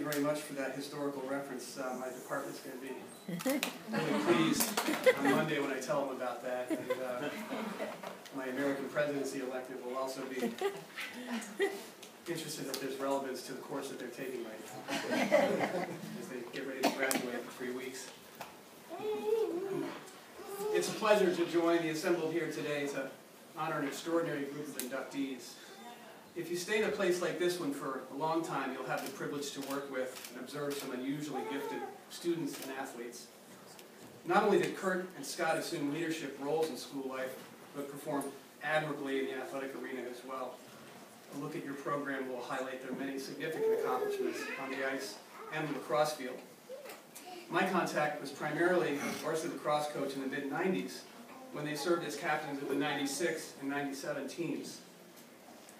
you very much for that historical reference. My department's going to be really pleased on Monday when I tell them about that. And my American presidency elected will also be interested if there's relevance to the course that they're taking right now as they get ready to graduate in 3 weeks. It's a pleasure to join the assembled here today to honor an extraordinary group of inductees. If you stay in a place like this one for a long time, you'll have the privilege to work with and observe some unusually gifted students and athletes. Not only did Kurt and Scott assume leadership roles in school life, but performed admirably in the athletic arena as well. A look at your program will highlight their many significant accomplishments on the ice and the lacrosse field. My contact was primarily as varsity lacrosse coach in the mid-90s when they served as captains of the 96 and 97 teams.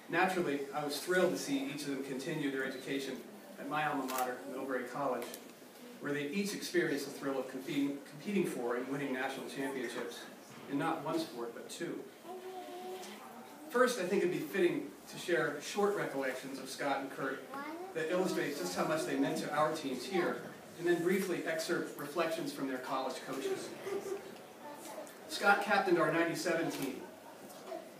Naturally, I was thrilled to see each of them continue their education at my alma mater, Middlebury College, where they each experienced the thrill of competing for and winning national championships in not one sport, but two. First, I think it'd be fitting to share short recollections of Scott and Kurt that illustrate just how much they meant to our teams here, and then briefly excerpt reflections from their college coaches. Scott captained our 97 team.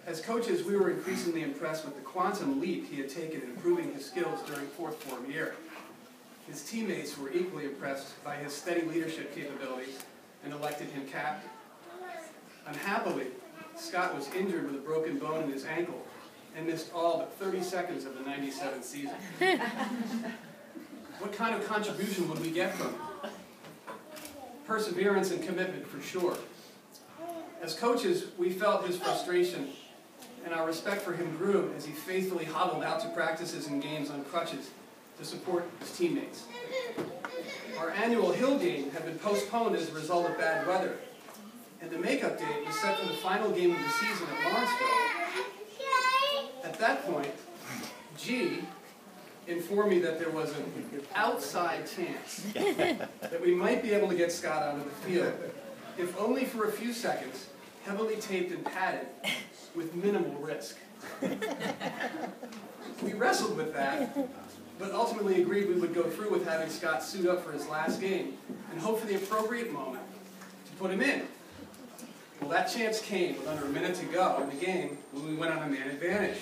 As coaches, we were increasingly impressed with the quantum leap he had taken in improving his skills during fourth form year. His teammates were equally impressed by his steady leadership capabilities and elected him captain. Unhappily, Scott was injured with a broken bone in his ankle and missed all but 30 seconds of the 97 season. What kind of contribution would we get from him? Perseverance and commitment for sure. As coaches, we felt his frustration, and our respect for him grew as he faithfully hobbled out to practices and games on crutches to support his teammates. Our annual Hill game had been postponed as a result of bad weather, and the makeup date was set for the final game of the season at Lawrenceville. At that point, G informed me that there was an outside chance that we might be able to get Scott out of the field, if only for a few seconds, heavily taped and padded, with minimal risk. We wrestled with that, but ultimately agreed we would go through with having Scott suit up for his last game and hope for the appropriate moment to put him in. Well, that chance came with under a minute to go in the game when we went on a man advantage.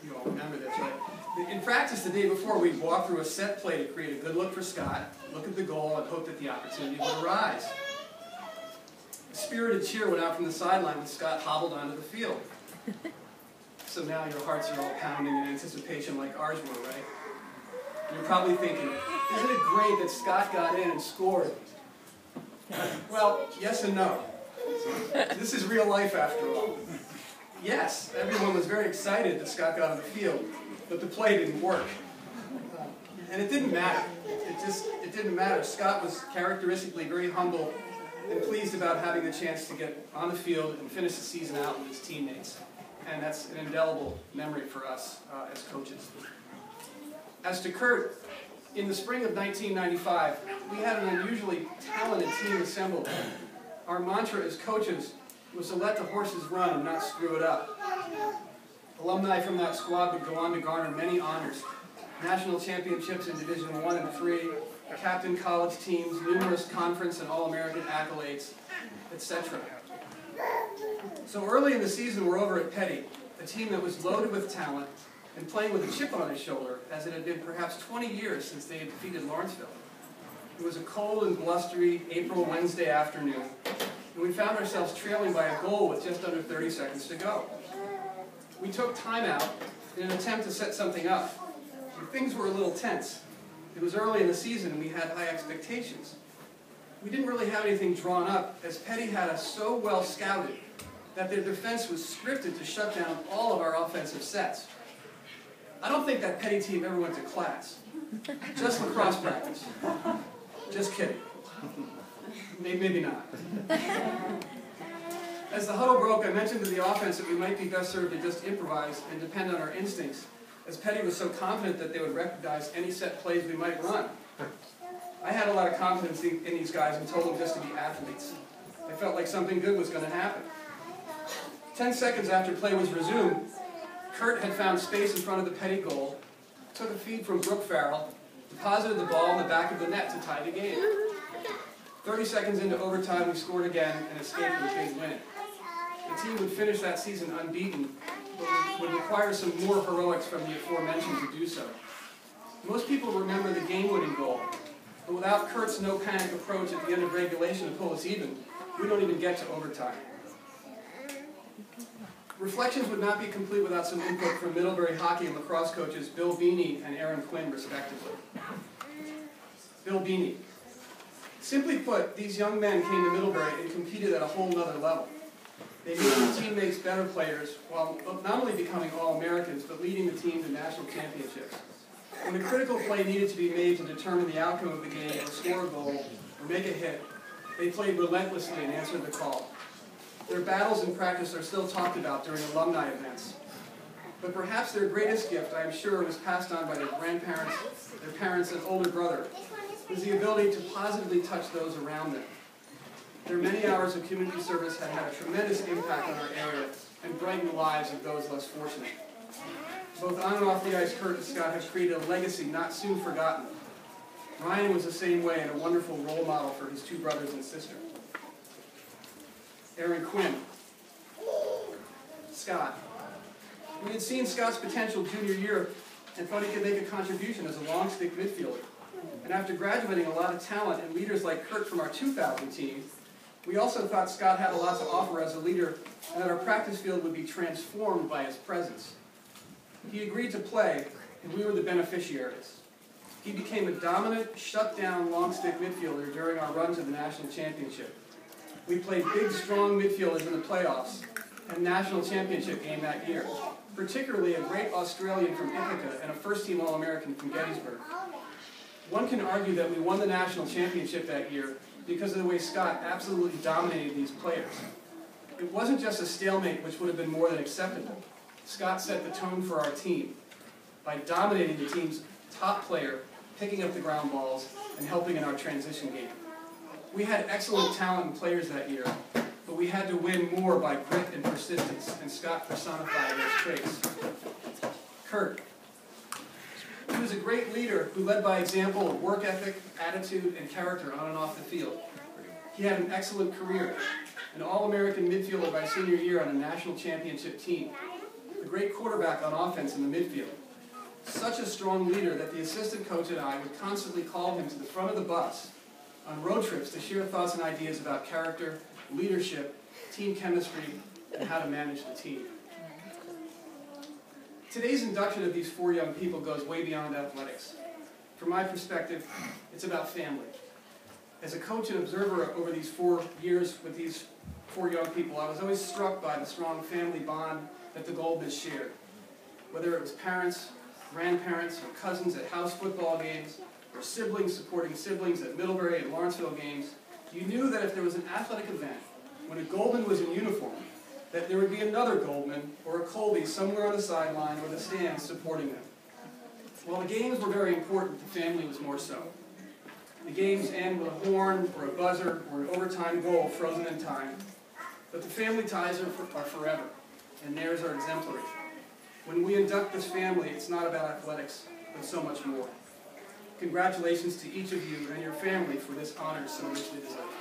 You all remember this, right? In practice the day before, we'd walk through a set play to create a good look for Scott, look at the goal, and hope that the opportunity would arise. A spirited cheer went out from the sideline when Scott hobbled onto the field. So now your hearts are all pounding in anticipation like ours were, right? You're probably thinking, isn't it great that Scott got in and scored? Well, yes and no. This is real life after all. Yes, everyone was very excited that Scott got on the field, but the play didn't work. And it didn't matter. It didn't matter. Scott was characteristically very humble and pleased about having the chance to get on the field and finish the season out with his teammates. And that's an indelible memory for us as coaches. As to Kurt, in the spring of 1995, we had an unusually talented team assembled. Our mantra as coaches was to let the horses run and not screw it up. Alumni from that squad would go on to garner many honors: national championships in Division I and III, captain college teams, numerous conference and All-American accolades, etc. So early in the season, we're over at Petty, a team that was loaded with talent and playing with a chip on its shoulder, as it had been perhaps 20 years since they had defeated Lawrenceville. It was a cold and blustery April Wednesday afternoon, and we found ourselves trailing by a goal with just under 30 seconds to go. We took time out in an attempt to set something up. Things were a little tense. It was early in the season and we had high expectations. We didn't really have anything drawn up, as Petty had us so well scouted that their defense was scripted to shut down all of our offensive sets. I don't think that Petty team ever went to class. Just lacrosse practice. Just kidding. Maybe not. As the huddle broke, I mentioned to the offense that we might be best served to just improvise and depend on our instincts, as Petty was so confident that they would recognize any set plays we might run. I had a lot of confidence in these guys and told them just to be athletes. I felt like something good was going to happen. 10 seconds after play was resumed, Kurt had found space in front of the Petty goal, took a feed from Brooke Farrell, deposited the ball in the back of the net to tie the game. 30 seconds into overtime, we scored again and escaped with a big win. The team would finish that season unbeaten, but would require some more heroics from the aforementioned to do so. Most people remember the game-winning goal, but without Kurt's no-panic approach at the end of regulation to pull us even, we don't even get to overtime. Reflections would not be complete without some input from Middlebury hockey and lacrosse coaches Bill Beanie and Aaron Quinn, respectively. Bill Beanie. Simply put, these young men came to Middlebury and competed at a whole nother level. They made their teammates better players, while not only becoming All-Americans, but leading the team to national championships. When a critical play needed to be made to determine the outcome of the game, or score a goal, or make a hit, they played relentlessly and answered the call. Their battles in practice are still talked about during alumni events. But perhaps their greatest gift, I am sure, was passed on by their grandparents, their parents, and older brother, was the ability to positively touch those around them. Their many hours of community service had had a tremendous impact on our area and brightened the lives of those less fortunate. Both on and off the ice, Kurt and Scott have created a legacy not soon forgotten. Ryan was the same way and a wonderful role model for his two brothers and sister. Aaron Quinn. Scott. We had seen Scott's potential junior year and thought he could make a contribution as a long stick midfielder. And after graduating a lot of talent and leaders like Kurt from our 2000 team, we also thought Scott had a lot to offer as a leader and that our practice field would be transformed by his presence. He agreed to play, and we were the beneficiaries. He became a dominant, shut-down long stick midfielder during our run to the national championship. We played big, strong midfielders in the playoffs and national championship game that year, particularly a great Australian from Ithaca and a first-team All-American from Gettysburg. One can argue that we won the national championship that year because of the way Scott absolutely dominated these players. It wasn't just a stalemate, which would have been more than acceptable. Scott set the tone for our team by dominating the team's top player, picking up the ground balls, and helping in our transition game. We had excellent talent and players that year, but we had to win more by grit and persistence, and Scott personified those traits. Kurt. He was a great leader who led by example of work ethic, attitude, and character on and off the field. He had an excellent career, an All-American midfielder by senior year on a national championship team, a great quarterback on offense in the midfield. Such a strong leader that the assistant coach and I would constantly call him to the front of the bus on road trips to share thoughts and ideas about character, leadership, team chemistry, and how to manage the team. Today's induction of these four young people goes way beyond athletics. From my perspective, it's about family. As a coach and observer over these 4 years with these four young people, I was always struck by the strong family bond that the Goldmans shared. Whether it was parents, grandparents, or cousins at house football games, or siblings supporting siblings at Middlebury and Lawrenceville games, you knew that if there was an athletic event, when a Goldman was in uniform, that there would be another Goldman or a Colby somewhere on the sideline or the stands supporting them. While the games were very important, the family was more so. The games end with a horn or a buzzer or an overtime goal frozen in time, but the family ties are forever, and theirs are exemplary. When we induct this family, it's not about athletics, but so much more. Congratulations to each of you and your family for this honor so richly deserved.